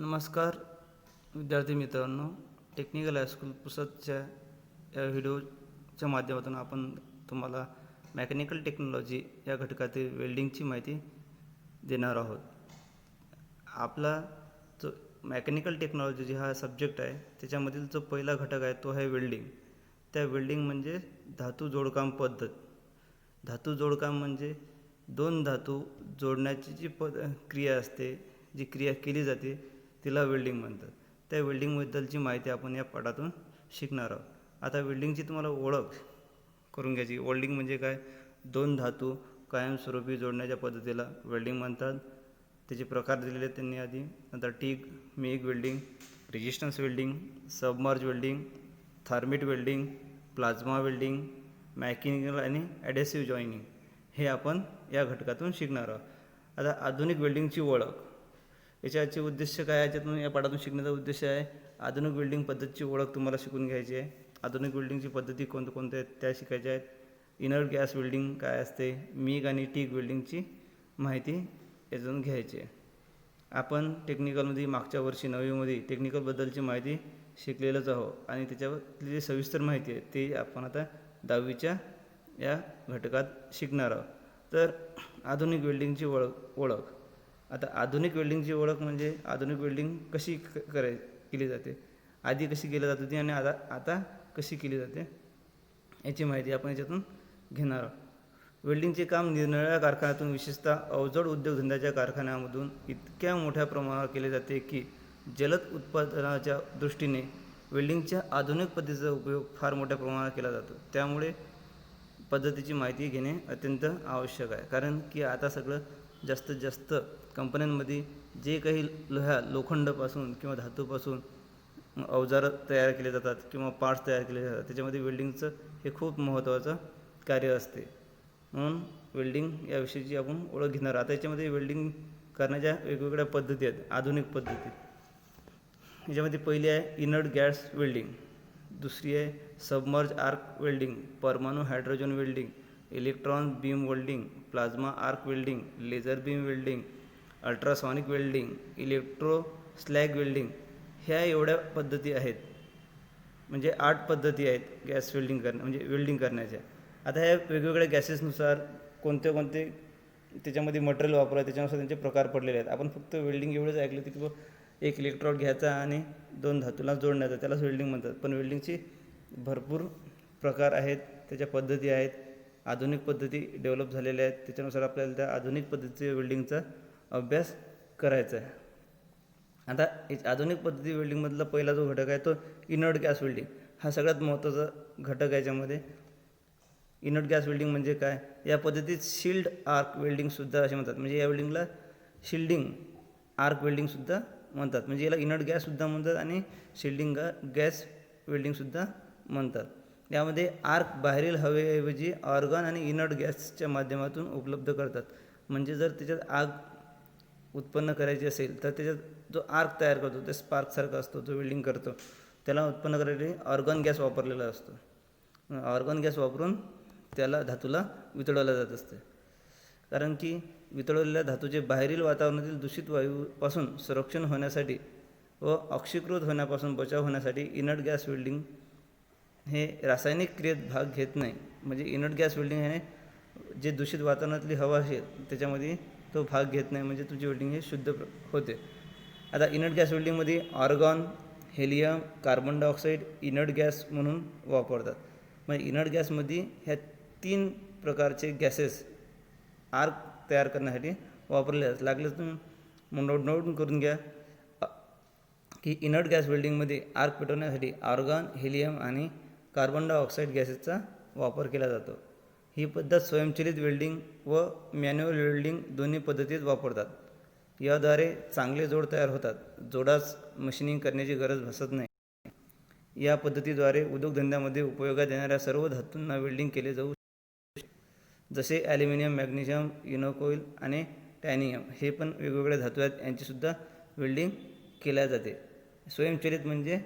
नमस्कार विद्यार्थी मित्रांनो, टेक्निकल हायस्कूल पुसदच्या या व्हिडिओच्या माध्यमातून आपण तुम्हाला मेकॅनिकल टेक्नॉलॉजी या घटकातील वेल्डिंगची माहिती देणार आहोत. आपला जो मेकॅनिकल टेक्नॉलॉजी हा सब्जेक्ट आहे त्याच्यामधील जो पहिला घटक आहे तो आहे वेल्डिंग. त्या वेल्डिंग म्हणजे धातू जोडकाम पद्धत. धातू जोडकाम म्हणजे दोन धातू जोडण्याची जी क्रिया असते, जी क्रिया केली जाते तिला वेल्डिंग म्हणतात. त्या वेल्डिंगबद्दलची माहिती आपण या पाठातून शिकणार आहोत. आता वेल्डिंगची तुम्हाला ओळख करून घ्यायची. वेल्डिंग म्हणजे काय? दोन धातू कायमस्वरूपी जोडण्याच्या पद्धतीला वेल्डिंग म्हणतात. त्याचे प्रकार दिलेले आहेत त्यांनी आधी. नंतर TIG, MIG welding, resistance welding, submerge welding, thermit welding, plasma welding, mechanical आणि ॲडेसिव्ह जॉईनिंग हे आपण या घटकातून शिकणार आहोत. आता आधुनिक वेल्डिंगची ओळख. याच्याचे उद्देश काय आहे? याच्यातून या पाठातून शिकण्याचा उद्देश आहे आधुनिक वेल्डिंग पद्धतीची ओळख तुम्हाला शिकून घ्यायची आहे. आधुनिक वेल्डिंगची पद्धती कोणत्या आहेत त्या शिकायच्या आहेत. इनर्ट गॅस वेल्डिंग काय असते, मिग आणि टीग वेल्डिंगची माहिती यातून घ्यायची आहे. आपण टेक्निकलमध्ये मागच्या वर्षी 9वीमध्ये टेक्निकलबद्दलची माहिती शिकलेलंच आहोत आणि त्याच्यावरची जी सविस्तर माहिती आहे ते आपण आता 10वीच्या या घटकात शिकणार आहोत. तर आधुनिक वेल्डिंगची ओळख. आता आधुनिक वेल्डिंगची ओळख म्हणजे आधुनिक वेल्डिंग कशी केली जाते, आधी कशी केली जात होती आणि आता कशी केली जाते याची माहिती आपण याच्यातून घेणार आहोत. वेल्डिंगचे काम निरनिराळ्या कारखान्यातून, विशेषतः अवजड उद्योगधंद्याच्या कारखान्यामधून इतक्या मोठ्या प्रमाणावर केले जाते की जलद उत्पादनाच्या दृष्टीने वेल्डिंगच्या आधुनिक पद्धतीचा उपयोग फार मोठ्या प्रमाणात केला जातो. त्यामुळे पद्धतीची माहिती घेणे अत्यंत आवश्यक आहे. कारण की आता सगळं जास्तीत जास्त कंपन्यांमध्ये जे काही लोखंडापासून किंवा धातूपासून अवजार तयार केले जातात किंवा पार्ट्स तयार केले जातात त्याच्यामध्ये वेल्डिंगचं हे खूप महत्त्वाचं कार्य असते. म्हणून वेल्डिंग याविषयीची आपण ओळख घेणार. आता याच्यामध्ये वेल्डिंग करण्याच्या वेगवेगळ्या पद्धती आहेत. आधुनिक पद्धती याच्यामध्ये पहिली आहे इनर्ट गॅस वेल्डिंग, दुसरी आहे सबमर्ज आर्क वेल्डिंग, परमाणु hydrogen welding, electron beam welding, plasma arc welding, laser beam welding, ultrasonic welding, electro slag welding. ह्या एवढ्या पद्धती आहेत. म्हणजे 8 पद्धती आहेत गॅस वेल्डिंग म्हणजे वेल्डिंग करण्याच्या. आता ह्या वेगवेगळ्या गॅसेसनुसार कोणते त्याच्यामध्ये मटेरियल वापरा त्याच्यानुसार त्यांचे प्रकार पडलेले आहेत. आपण फक्त वेल्डिंग एवढंच ऐकलं की किंवा एक इलेक्ट्रोड घ्यायचा आणि दोन धातूला जोडण्याचा, त्यालाच वेल्डिंग म्हणतात. पण वेल्डिंगची भरपूर प्रकार आहेत, त्याच्या पद्धती आहेत. आधुनिक पद्धती डेव्हलप झालेल्या आहेत. त्याच्यानुसार आपल्याला त्या आधुनिक पद्धतीच्या वेल्डिंगचा अभ्यास करायचा आहे. आता आधुनिक पद्धती वेल्डिंगमधला पहिला जो घटक आहे तो इनर्ट गॅस वेल्डिंग. हा सगळ्यात महत्त्वाचा घटक आहे याच्यामध्ये. इनर्ट गॅस वेल्डिंग म्हणजे काय? या पद्धतीत शिल्ड आर्क वेल्डिंगसुद्धा असे म्हणतात. म्हणजे या वेल्डिंगला शिल्डिंग आर्क वेल्डिंगसुद्धा म्हणतात. म्हणजे याला इनर्ट गॅससुद्धा म्हणतात आणि शिल्डिंग गॅस वेल्डिंगसुद्धा म्हणतात. यामध्ये आर्क बाहेरील हवेऐवजी ऑर्गन आणि इनर्ट गॅसच्या माध्यमातून उपलब्ध करतात. म्हणजे जर त्याच्यात आग उत्पन्न करायची असेल तर त्याच्यात जो आर्क तयार करतो, ते स्पार्कसारखा असतो, जो वेल्डिंग करतो, त्याला उत्पन्न करण्यासाठी ऑर्गन गॅस वापरलेला असतो. ऑर्गन गॅस वापरून त्याला धातूला वितळवलं जात असते. कारण की वितळवलेल्या धातूचे बाहेरील वातावरणातील दूषित वायूपासून संरक्षण होण्यासाठी व ऑक्सीकृत होण्यापासून बचाव होण्यासाठी इनर्ट गॅस वेल्डिंग हे रासायनिक क्रियेत भाग घेत नाही. म्हणजे इनर्ट गॅस वेल्डिंग हे जे दूषित वातावरणातली हवा असेल त्याच्यामध्ये तो भाग घेत नाही, म्हणजे तुझी वेल्डिंग हे शुद्ध होते. आता इनर्ट गॅस वेल्डिंगमध्ये argon, helium, carbon dioxide inert gas म्हणून वापरतात. म्हणजे इनर्ट गॅसमध्ये ह्या 3 प्रकारचे गॅसेस आर्क तयार करण्यासाठी वापरले जातात. लागले तुम्ही नोट करून घ्या की इनर्ट गॅस वेल्डिंगमध्ये आर्क पेटवण्यासाठी ऑर्गॉन, हेलियम आणि कार्बन डायऑक्साईड गॅसेसचा वापर केला जातो. ही पद्धत स्वयंचलित वेल्डिंग व मॅन्युअल वेल्डिंग दोन्ही पद्धतीत वापरतात. याद्वारे चांगले जोड तयार होतात. जोडास मशिनिंग करण्याची गरज भासत नाही. या पद्धतीद्वारे उद्योगधंद्यामध्ये उपयोगात येणाऱ्या सर्व धातूंना वेल्डिंग केले जाऊ शकते. जसे ॲल्युमिनियम, मॅग्नेशियम, इनोकोईल आणि टायनियम हे पण वेगवेगळे धातू आहेत, यांचीसुद्धा वेल्डिंग केल्या जाते. स्वयंचलित म्हणजे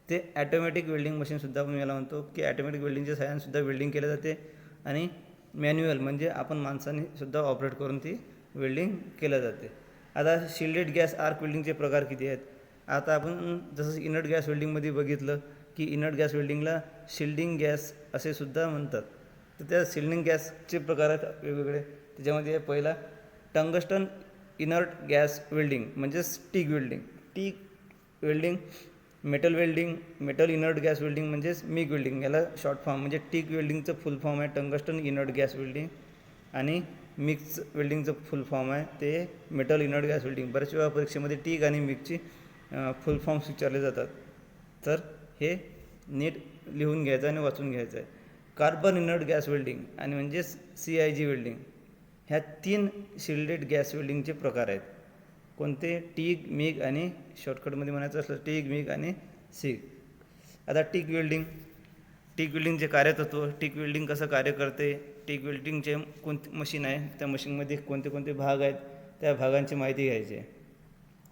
ते ॲटोमॅटिक वेल्डिंग मशीनसुद्धा आपण याला म्हणतो की ॲटोमॅटिक वेल्डिंगच्या सहाय्यानेसुद्धा वेल्डिंग केल्या जाते. आणि मॅन्युअल म्हणजे आपण माणसांनीसुद्धा ऑपरेट करून ती वेल्डिंग केल्या जाते. आता शिल्डेड गॅस आर्क वेल्डिंगचे प्रकार किती आहेत? आता आपण जसं इनर्ट गॅस वेल्डिंगमध्ये बघितलं की इनर्ट गॅस वेल्डिंगला शिल्डिंग गॅस असे सुद्धा म्हणतात. तर त्या शिल्डिंग गॅसचे प्रकार आहेत वेगवेगळे. त्याच्यामध्ये पहिला टंगस्टन इनर्ट गॅस वेल्डिंग म्हणजेच TIG welding. TIG welding, metal welding, metal inert gas welding म्हणजेच मिग वेल्डिंग. याला शॉर्ट फॉर्म म्हणजे टिग वेल्डिंगचं फुल फॉर्म आहे टंगस्टन इनर्ट गॅस वेल्डिंग आणि मिक्स वेल्डिंगचं फुल फॉर्म आहे ते मेटल इनर्ट गॅस वेल्डिंग. बऱ्याच वेळा परीक्षेमध्ये टिग आणि मिगची फुल फॉर्म्स विचारले जातात, तर हे नीट लिहून घ्यायचं आणि वाचून घ्यायचं आहे. कार्बन इनर्ट गॅस वेल्डिंग आणि म्हणजेच CIG वेल्डिंग, ह्या 3 शिल्डेड गॅस वेल्डिंगचे प्रकार आहेत. कोणते? टिग, मिग आणि शॉर्टकटमध्ये म्हणायचं असलं टिग, मिग आणि सिग. आता टिग वेल्डिंग. टिग वेल्डिंगचे कार्यतत्व, टिग वेल्डिंग कसं कार्य करते, टिग वेल्डिंगचे कोणते मशीन आहे, त्या मशीनमध्ये कोणते कोणते भाग आहेत, त्या भागांची माहिती घ्यायची आहे.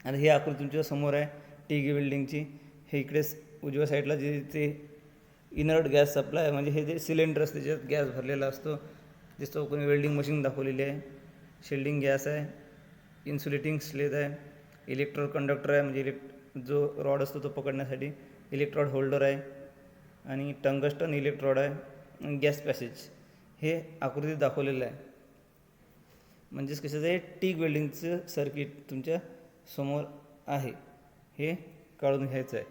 आता ही आकृती तुमच्या समोर आहे टिग वेल्डिंगची. हे इकडे उजव्या साईडला जे ते इनर्ट गॅस सप्लाय म्हणजे हे जे सिलेंडर असते ज्यात गॅस भरलेला असतो, दिसतो कोणी वेल्डिंग मशीन दाखवलेली आहे. शिल्डिंग गॅस आहे, इन्सुलेटिंग स्लेज आहे, इलेक्ट्रोड कंडक्टर आहे म्हणजे जो रॉड असतो तो पकडण्यासाठी, इलेक्ट्रोड होल्डर आहे आणि टंगस्टन इलेक्ट्रोड आहे, गॅस पॅसेज. हे आकृतीत दाखवलेलं आहे. म्हणजेच कसं आहे टिग वेल्डिंगचं सर्किट तुमच्या समोर आहे, हे काढून घ्यायचं आहे.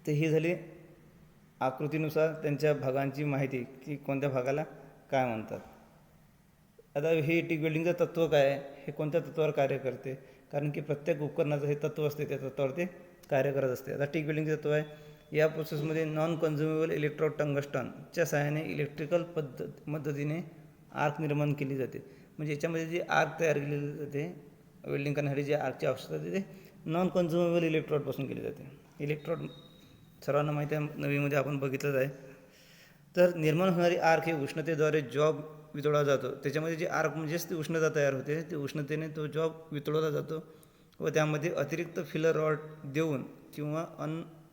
तर ही झाली आकृतीनुसार त्यांच्या भागांची माहिती की कोणत्या भागाला काय म्हणतात. आता हे टिग वेल्डिंगचं तत्त्व काय आहे, हे कोणत्या तत्त्वावर कार्य करते, कारण की प्रत्येक उपकरणाचं हे तत्त्व असते, त्या तत्त्वावर ते कार्य करत असते. आता टिग वेल्डिंगचं तत्त्व आहे, या प्रोसेसमध्ये नॉन कन्झ्युमेबल इलेक्ट्रोड टंगस्टनच्या सहाय्याने इलेक्ट्रिकल मदतीने आर्क निर्माण केली जाते. म्हणजे याच्यामध्ये जी आर्क तयार केली जाते वेल्डिंग करण्यासाठी जे आर्कची आवश्यकता असते ते नॉन कन्झ्युमेबल इलेक्ट्रोडपासून केली जाते. इलेक्ट्रोड सर्वांना माहिती आहे, नवीमध्ये आपण बघितलंच आहे. तर निर्माण होणारी आर्क हे उष्णतेद्वारे जॉब वितळला जातो. त्याच्यामध्ये जे आर्क म्हणजेच ती उष्णता तयार होते, ती उष्णतेने तो जॉब वितळवला जातो व त्यामध्ये अतिरिक्त फिलर रॉड देऊन किंवा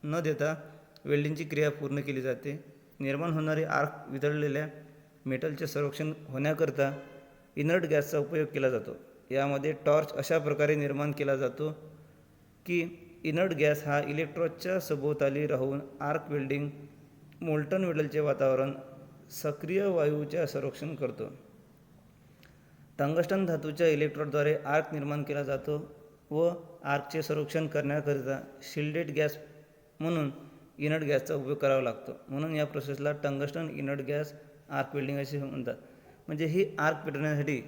न देता वेल्डिंगची क्रिया पूर्ण केली जाते. निर्माण होणारी आर्क वितळलेल्या मेटलचे संरक्षण होण्याकरता इनर्ट गॅसचा उपयोग केला जातो. यामध्ये टॉर्च अशा प्रकारे निर्माण केला जातो की इनर्ट गॅस हा इलेक्ट्रोडच्या सभोवताली राहून आर्क वेल्डिंग मोल्टन मेटलचे वातावरण सक्रिय वायूचे संरक्षण करतो. टंगस्टन धातूच्या इलेक्ट्रोडद्वारे आर्क निर्माण केला जातो व आर्कचे संरक्षण करण्याकरिता शिल्डेड गॅस म्हणून इनर्ट गॅसचा उपयोग करावा लागतो. म्हणून या प्रोसेसला tungsten inert gas arc welding असे म्हणतात. म्हणजे ही आर्क पेटवण्यासाठी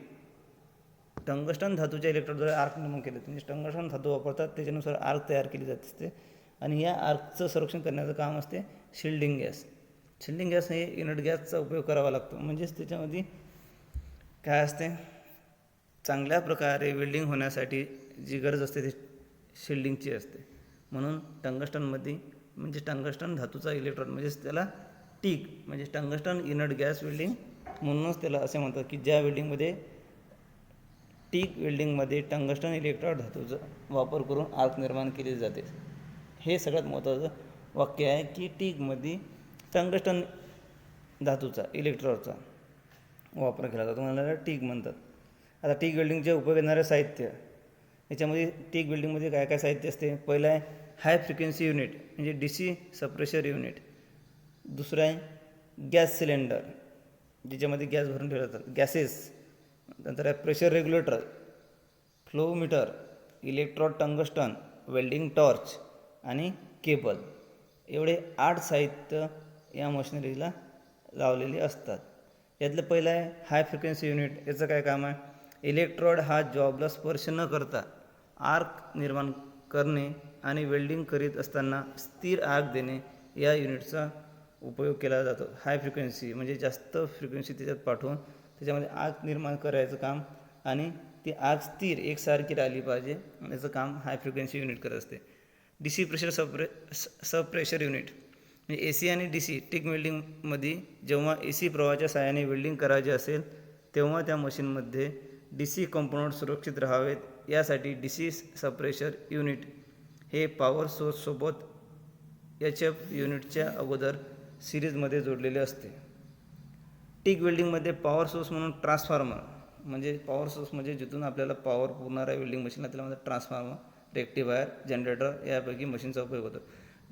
टंगस्टन धातूच्या इलेक्ट्रोडद्वारे आर्क निर्माण केले, म्हणजे टंगस्टन धातू वापरतात, त्याच्यानुसार आर्क तयार केली जात असते आणि या आर्कचं संरक्षण करण्याचं काम असते शिल्डिंग गॅस. शिल्डिंग गॅस हे इनर्ट गॅसचा उपयोग करावा लागतो. म्हणजेच त्याच्यामध्ये काय असते, चांगल्या प्रकारे वेल्डिंग होण्यासाठी जी गरज असते ती शिल्डिंगची असते. म्हणून टंगस्टनमध्ये म्हणजे टंगस्टन धातूचा इलेक्ट्रोड म्हणजेच त्याला टिग म्हणजे टंगस्टन इनर्ट गॅस वेल्डिंग म्हणूनच त्याला असे म्हणतात की ज्या वेल्डिंगमध्ये टिग वेल्डिंगमध्ये टंगस्टन इलेक्ट्रोड धातूचा वापर करून आर्क निर्माण केले जाते. हे सगळ्यात महत्त्वाचं वाक्य आहे की टिगमध्ये टंगस्टन धातूचा इलेक्ट्रोडचा वापर केला जातो, मला टिग म्हणतात. आता टिग वेल्डिंगचे उपयोग येणारे साहित्य, याच्यामध्ये टिग वेल्डिंगमध्ये काय काय साहित्य असते. पहिलं आहे हाय फ्रिक्वेन्सी युनिट म्हणजे DC सप्रेशर युनिट. दुसरं आहे गॅस सिलेंडर ज्याच्यामध्ये गॅस भरून ठेवले जातात, गॅसेस. नंतर आहे pressure regulator, flowmeter, electrode tungsten, welding torch आणि केबल. एवढे 8 साहित्य या मशिनरीला लावलेले असतात. यातलं पहिलं आहे हाय फ्रिक्वेन्सी युनिट. याचं काय काम आहे, इलेक्ट्रोड हा जॉबला स्पर्श न करता आर्क निर्माण करणे आणि वेल्डिंग करीत असताना स्थिर आर्क देणे या युनिटचा उपयोग केला जातो. हाय फ्रिक्वेन्सी म्हणजे जास्त फ्रिक्वेन्सी त्याच्यात पाठवून त्याच्यामध्ये आर्क निर्माण करायचं काम आणि ती आर्क स्थिर एकसारखी राहिली पाहिजे, याचं काम हाय फ्रिक्वेन्सी युनिट करत असते. DC प्रेशर सप्रेशर युनिट म्हणजे AC आणि DC टिग वेल्डिंगमध्ये जेव्हा AC प्रवाहाच्या सहाय्याने वेल्डिंग करायचे असेल तेव्हा त्या मशीनमध्ये DC कंपोनंट सुरक्षित राहावेत यासाठी DC सप्रेशर युनिट हे पॉवर सोर्ससोबत HF युनिटच्या अगोदर सिरीजमध्ये जोडलेले असते. टिग वेल्डिंगमध्ये पॉवर सोर्स म्हणून ट्रान्सफॉर्मर म्हणजे पॉवर सोर्स म्हणजे जिथून आपल्याला पॉवर पुरणार आहे वेल्डिंग मशीनला त्याला म्हणतात ट्रान्सफॉर्मर. रेक्टिफायर, जनरेटर यापैकी मशीनचा उपयोग होतो.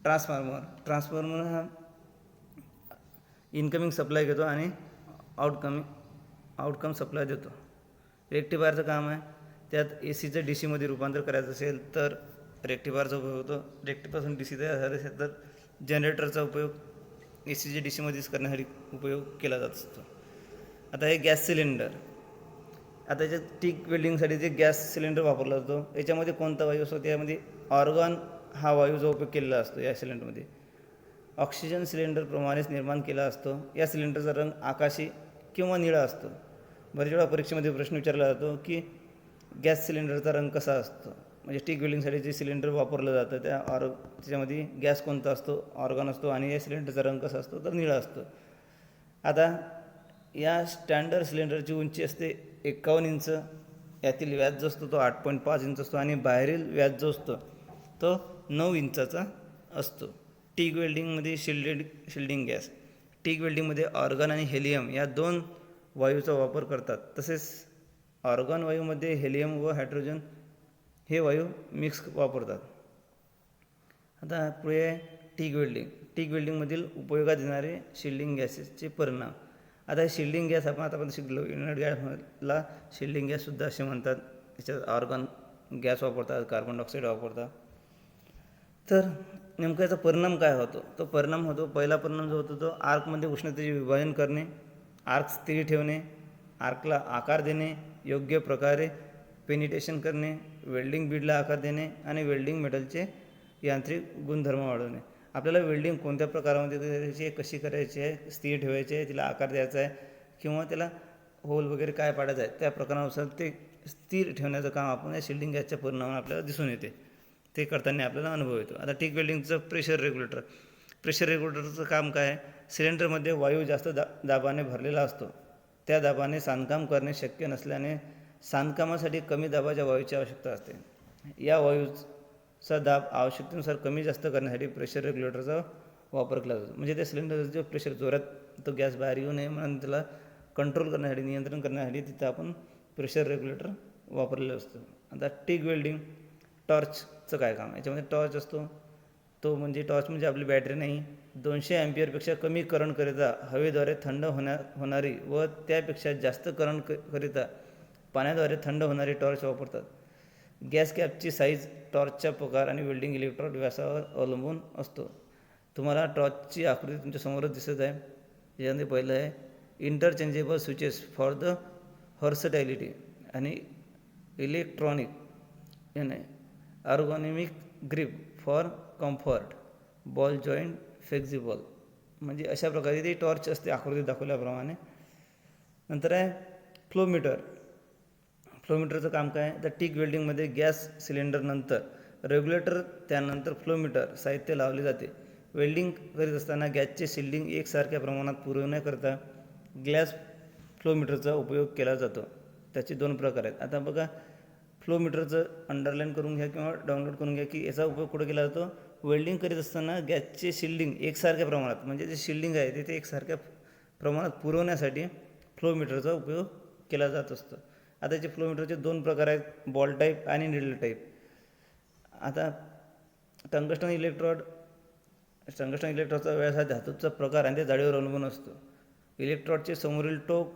ट्रान्सफॉर्मर हा इनकमिंग सप्लाय घेतो आणि आउटकम सप्लाय देतो. रेक्टिफायरचं काम आहे, त्यात AC चं DCमध्ये रूपांतर करायचं असेल तर रेक्टिफायरचा उपयोग होतो. रेक्टिफायरपासून DC तयार झाले असेल तर जनरेटरचा उपयोग AC DCमध्येच करण्यासाठी उपयोग केला जात असतो. आता हे गॅस सिलेंडर. आता याच्यात टिक वेल्डिंगसाठी जे गॅस सिलेंडर वापरला जातो याच्यामध्ये कोणता वायू असतो, त्यामध्ये ऑर्गॉन हा वायूचा उपयोग केलेला असतो. या सिलेंडरमध्ये ऑक्सिजन सिलेंडरप्रमाणेच निर्माण केला असतो. या सिलेंडरचा रंग आकाशी किंवा निळा असतो. बरेच वेळा परीक्षेमध्ये प्रश्न विचारला जातो की गॅस सिलेंडरचा रंग कसा असतो, म्हणजे टिक वेल्डिंगसाठी जे सिलेंडर वापरलं जातं त्याच्यामध्ये गॅस कोणता असतो, ऑर्गॉन असतो, आणि या सिलेंडरचा रंग कसा असतो तर निळा असतो. आता या स्टँडर्ड सिलेंडरची उंची असते 51 इंच. यातील व्यास जो असतो तो 8.5 इंच असतो आणि बाहेरील व्यास जो असतो तो 9 इंचाचा असतो. टिक वेल्डिंगमध्ये शिल्डिंग गॅस. टिक वेल्डिंगमध्ये ऑर्गॉन आणि हेलियम या 2 वायूचा वापर करतात. तसेच ऑर्गॉन वायूमध्ये हेलियम व हायड्रोजन हे वायू मिक्स वापरतात. आता पुढे टिक वेल्डिंग. टिक वेल्डिंगमधील उपयोगात येणारे शिल्डिंग गॅसेसचे परिणाम. आता हे शिल्डिंग गॅस आपण आतापर्यंत शिकलो. इनर्ट गॅसला शिल्डिंग गॅससुद्धा असे म्हणतात. त्याच्यात ऑर्गॉन गॅस वापरतात, कार्बन डायऑक्साईड वापरतात. तर नेमका याचा परिणाम काय होतो, तो परिणाम होतो, पहिला परिणाम जो होतो तो आर्कमध्ये उष्णतेचे विभाजन करणे, आर्क स्थिर ठेवणे, आर्कला आकार देणे, योग्य प्रकारे पेनिट्रेशन करणे, वेल्डिंग बीडला आकार देणे आणि वेल्डिंग मेटलचे यांत्रिक गुणधर्म वाढवणे. आपल्याला वेल्डिंग कोणत्या प्रकारामध्ये करायची आहे, कशी करायची आहे, स्थिर ठेवायची आहे, तिला आकार द्यायचा आहे किंवा त्याला होल वगैरे काय पाडायचं आहे, त्या प्रकारानुसार ते स्थिर ठेवण्याचं काम आपण या शिल्डिंग गॅसच्या परिणामाने आपल्याला दिसून येते. ते करताना आपल्याला अनुभव येतो. आता टिक वेल्डिंगचं प्रेशर रेग्युलेटर. प्रेशर रेग्युलेटरचं काम काय आहे, सिलेंडरमध्ये वायू जास्त दाबाने भरलेला असतो. त्या दाबाने सांधकाम करणे शक्य नसल्याने सांधकामासाठी कमी दाबाच्या वायूची आवश्यकता असते. या वायूचा दाब आवश्यकतेनुसार कमी जास्त करण्यासाठी प्रेशर रेग्युलेटरचा वापर केला जातो. म्हणजे त्या सिलेंडरचं जे प्रेशर जोरात तो गॅस बाहेर येऊ नये म्हणून त्याला कंट्रोल करण्यासाठी, नियंत्रण करण्यासाठी तिथं आपण प्रेशर रेग्युलेटर वापरलेलं असतं. आता टिक वेल्डिंग. टॉर्चचं काय काम, याच्यामध्ये टॉर्च असतो. तो म्हणजे टॉर्च म्हणजे आपली बॅटरी नाही. 200 अँपिअरपेक्षा कमी करंटकरिता हवेद्वारे थंड होणारी व त्यापेक्षा जास्त करंटकरिता पाण्याद्वारे थंड होणारी टॉर्च वापरतात. गॅस कॅपची साईज टॉर्चचा प्रकार आणि वेल्डिंग इलेक्ट्रोड व्यासावर अवलंबून असतो. तुम्हाला टॉर्चची आकृती तुमच्यासमोरच दिसत आहे. याच्यामध्ये पहिलं आहे इंटरचेंजेबल स्विचेस फॉर द व्हर्सटॅलिटी आणि electronic ergonomic grip for comfort, ball joint flexible. म्हणजे अशा प्रकारे ती टॉर्च असते आकृतीत दाखवल्याप्रमाणे. नंतर आहे फ्लोमीटर. फ्लोमीटरचं काम काय आहे, तर टिक वेल्डिंगमध्ये गॅस सिलेंडरनंतर रेग्युलेटर त्यानंतर फ्लोमीटर साहित्य लावले जाते. वेल्डिंग करीत असताना गॅसचे शिल्डिंग एकसारख्या प्रमाणात पुरवण्याकरता गॅस फ्लोमीटरचा उपयोग केला जातो. त्याचे 2 प्रकार आहेत. आता बघा, फ्लोमीटरचं अंडरलाईन करून घ्या किंवा डाउनलोड करून घ्या की याचा उपयोग कुठे केला जातो, वेल्डिंग करीत असताना गॅसचे शिल्डिंग एकसारख्या प्रमाणात, म्हणजे जे शिल्डिंग आहे ते एकसारख्या प्रमाणात पुरवण्यासाठी फ्लोमीटरचा उपयोग केला जात असतो. आता याचे फ्लोमीटरचे 2 प्रकार आहेत, बॉल टाईप आणि निडल टाईप. आता टंगस्टन इलेक्ट्रोडचा व्यास हा धातूचा प्रकार आणि त्या जाडीवर अवलंबून असतो. इलेक्ट्रोडचे समोरील टोक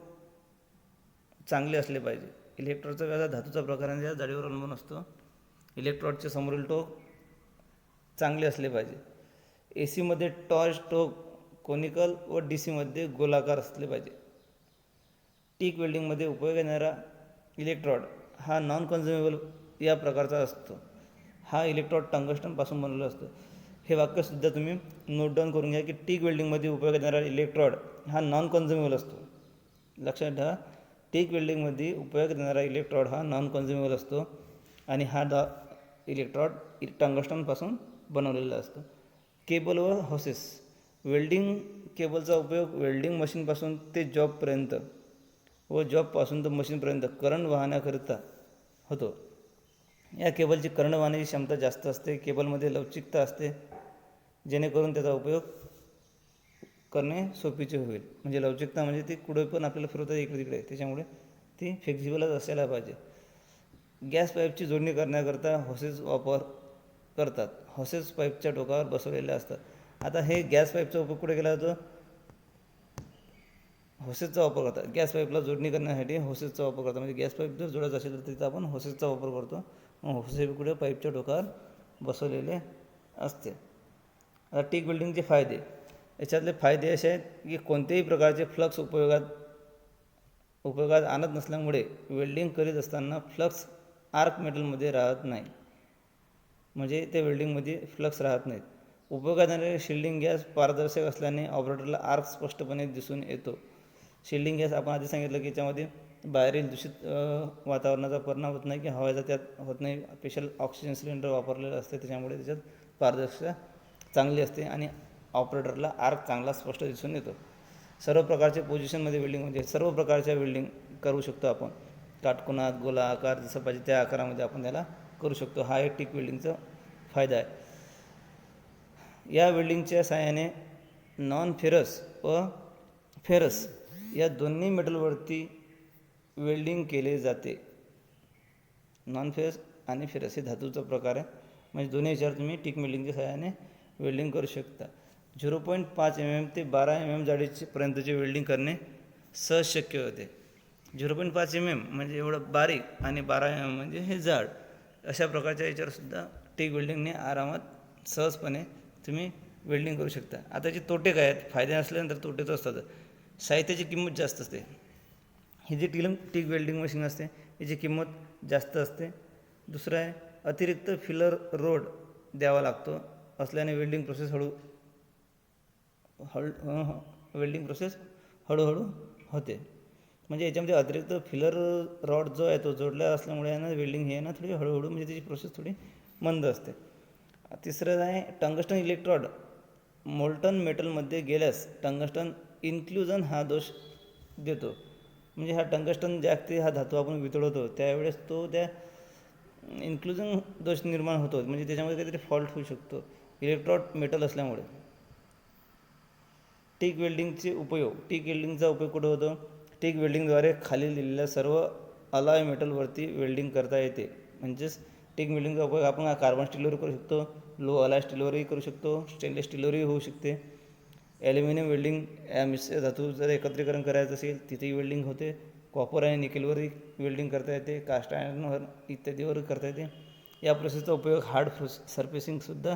चांगले असले पाहिजे. इलेक्ट्रोडचा व्यास हा धातूचा प्रकार आणि त्या जाडीवर अवलंबून असतो. इलेक्ट्रोडचे समोरील टोक चांगले असले पाहिजे. AC मध्ये टॉर्च टोक कोनिकल व DC मध्ये गोलाकार असले पाहिजे. टिक वेल्डिंगमध्ये उपयोग येणारा इलेक्ट्रोड हा नॉन कन्झ्युमेबल या प्रकारचा असतो. हा इलेक्ट्रोड टंगस्टनपासून बनवलेला असतो. हे वाक्यसुद्धा तुम्ही नोट डाऊन करून घ्या की टिक वेल्डिंगमध्ये उपयोग येणारा इलेक्ट्रोड हा नॉन कन्झ्युमेबल असतो. लक्षात ठेवा, टिक वेल्डिंगमध्ये उपयोग येणारा इलेक्ट्रोड हा नॉन कन्झ्युमेबल असतो आणि हा इलेक्ट्रोड टंगस्टनपासून बनवलेला असतो. केबल व हॉसेस. वेल्डिंग केबलचा उपयोग वेल्डिंग मशीनपासून ते जॉबपर्यंत व जॉबपासून तर मशीनपर्यंत करंट वाहण्याकरिता होतो. या केबलची करंट वाहण्याची क्षमता जास्त असते. केबलमध्ये लवचिकता असते जेणेकरून त्याचा उपयोग करणे सोपीचे होईल. म्हणजे लवचिकता म्हणजे ती कुठे पण आपल्याला फिरवता इकडे तिकडे, त्याच्यामुळे ती फ्लेक्झिबलच असायला पाहिजे. गॅस पाईपची जोडणी करण्याकरता होसेस वापर करतात. होसेस पाईपच्या टोकावर बसवलेले असतात. आता हे गॅस पाईपचा उपयोग कुठे केला जातो? होसेसचा वापर करतात. गॅस पाईपला जोडणी करण्यासाठी होसेसचा वापर करतात. म्हणजे गॅस पाईप जर जोडायचं असेल तर तिथं आपण होसेसचा वापर करतो. मग होसेस कुठे पाईपच्या टोकावर बसवलेले असते. आता टीक वेल्डिंगचे फायदे. याच्यातले फायदे असे आहेत की कोणत्याही प्रकारचे फ्लक्स उपयोगात आणत नसल्यामुळे वेल्डिंग करीत असताना फ्लक्स आर्क मेटलमध्ये राहत नाही. म्हणजे त्या वेल्डिंगमध्ये फ्लक्स राहत नाहीत. उपयोगात येणारे शिल्डिंग गॅस पारदर्शक असल्याने ऑपरेटरला आर्क स्पष्टपणे दिसून येतो. शिल्डिंग गॅस आपण आधी सांगितलं की याच्यामध्ये बाहेरील दूषित वातावरणाचा परिणाम होत नाही की हवेचा त्यात होत नाही. स्पेशल ऑक्सिजन सिलेंडर वापरलेलं असते, त्याच्यामुळे त्याच्यात पारदर्शकता चांगली असते आणि ऑपरेटरला आर्क चांगला स्पष्ट दिसून येतो. सर्व प्रकारच्या पोझिशनमध्ये वेल्डिंग, म्हणजे सर्व प्रकारच्या वेल्डिंग करू शकतो आपण. काटकोनात, गोला आकार जसं पाहिजे त्या आकारामध्ये आपण त्याला करू शकतो. हा एक टिक वेल्डिंगचा फायदा आहे. या वेल्डिंगच्या सहाय्याने नॉन फेरस व फेरस या दोन्ही मेटलवरती वेल्डिंग केले जाते. नॉन फेरस आणि फेरस हे धातूचा प्रकार आहे. म्हणजे दोन्ही याच्यावर तुम्ही टिक वेल्डिंगच्या सहाय्याने वेल्डिंग करू शकता. 0.5 mm ते 12 mm जाडीपर्यंतचे वेल्डिंग करणे सहज शक्य होते. 0.5 mm म्हणजे एवढं बारीक आणि 12 mm म्हणजे हे जाड, अशा प्रकारच्या याच्यावरसुद्धा टिक वेल्डिंगने आरामात सहजपणे तुम्ही वेल्डिंग करू शकता. आता याचे तोटे काय आहेत? फायदे असल्यानंतर तोटे तर असतात. साहित्याची किंमत जास्त असते. ही जी टिक वेल्डिंग मशीन असते याची किंमत जास्त असते. दुसरं आहे अतिरिक्त फिलर रोड द्यावा लागतो असल्याने वेल्डिंग प्रोसेस हळूहळू होते. म्हणजे याच्यामध्ये अतिरिक्त फिलर रॉड जो आहे तो जोडला असल्यामुळे आहे ना वेल्डिंग हे ना थोडी हळूहळू, म्हणजे त्याची प्रोसेस थोडी मंद असते. तिसरं आहे टंगस्टन इलेक्ट्रॉड मोल्टन मेटलमध्ये गेल्यास टंगस्टन इन्क्ल्युजन हा दोष देतो. म्हणजे हा टंगस्टन जागते हा धातू आपण वितळवतो त्यावेळेस तो त्या इन्क्ल्युजन दोष निर्माण होतो. म्हणजे त्याच्यामध्ये काहीतरी फॉल्ट होऊ शकतो इलेक्ट्रॉड मेटल असल्यामुळे. टिक वेल्डिंगचे उपयोग. टिक वेल्डिंगचा उपयोग कुठं होतो? टिक वेल्डिंगद्वारे खाली दिलेल्या सर्व अलॉय मेटलवरती वेल्डिंग करता येते. म्हणजेच टिक वेल्डिंगचा उपयोग आपण कार्बन स्टीलवर करू शकतो, लो अलॉय स्टीलवरही करू शकतो, स्टेनलेस स्टीलवरही होऊ शकते. ॲल्युमिनियम वेल्डिंग या मिश्र धातू जर एकत्रीकरण करायचं असेल तिथेही वेल्डिंग होते. कॉपर आणि निकेलवरही वेल्डिंग करता येते, कास्ट आयर्नवर इत्यादीवर करता येते. या प्रोसेसचा उपयोग हार्ड सर्फेसिंगसुद्धा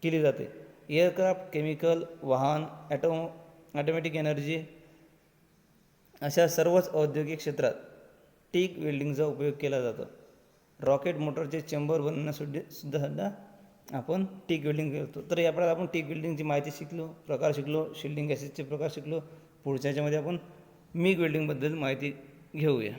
केली जाते. एअरक्राफ्ट, केमिकल, वाहन, ॲटोमॅटिक एनर्जी अशा सर्वच औद्योगिक क्षेत्रात टिक वेल्डिंगचा उपयोग केला जातो. रॉकेट मोटरचे चेंबर बनवण्यासुद्धा आपण टिक वेल्डिंग करतो. तर याप्रकारे आपण टिक वेल्डिंगची माहिती शिकलो, प्रकार शिकलो, शिल्डिंग गॅसेसचे प्रकार शिकलो. पुढच्या याच्यामध्ये आपण मिग वेल्डिंगबद्दल माहिती घेऊया.